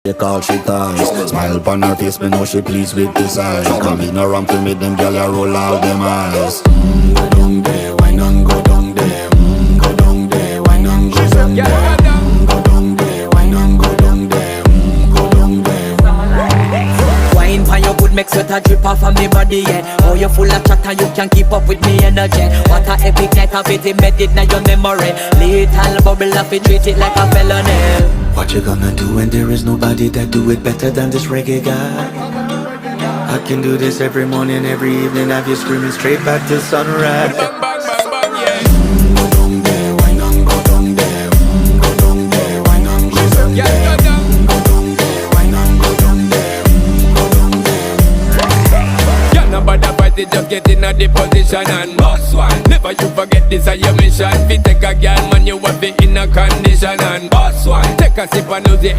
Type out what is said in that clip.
They call she ties. Smile upon her face, me know she pleased with this eyes. Come in around to me, them gyal a roll out them eyes. Go down there, why not go down there? Go down there, why not go down there? Go down there, why not go down there? Go down there. Wine pan your good, make sweat a drip off of me body, yeah. Oh, you full of chatter, you can keep up with me energy. What a epic night of it, embedded in your memory. Little bubble of it, treat it like a felony. What you gonna do when there is nobody that do it better than this reggae guy? I can do this every morning, every evening, have you screaming straight back to sunrise. Bang, bang, bang, bang, yeah. Go down there, why not go down there? Go down there, why not go down there? Yeah, go down. Go down there, why not go down there? Go down there. Yeah, nobody fight it, just get in a the position and boss one. Never you forget this is your mission. Fi take a girl, man, you have it in a condition and boss one. Take a sip and lose it.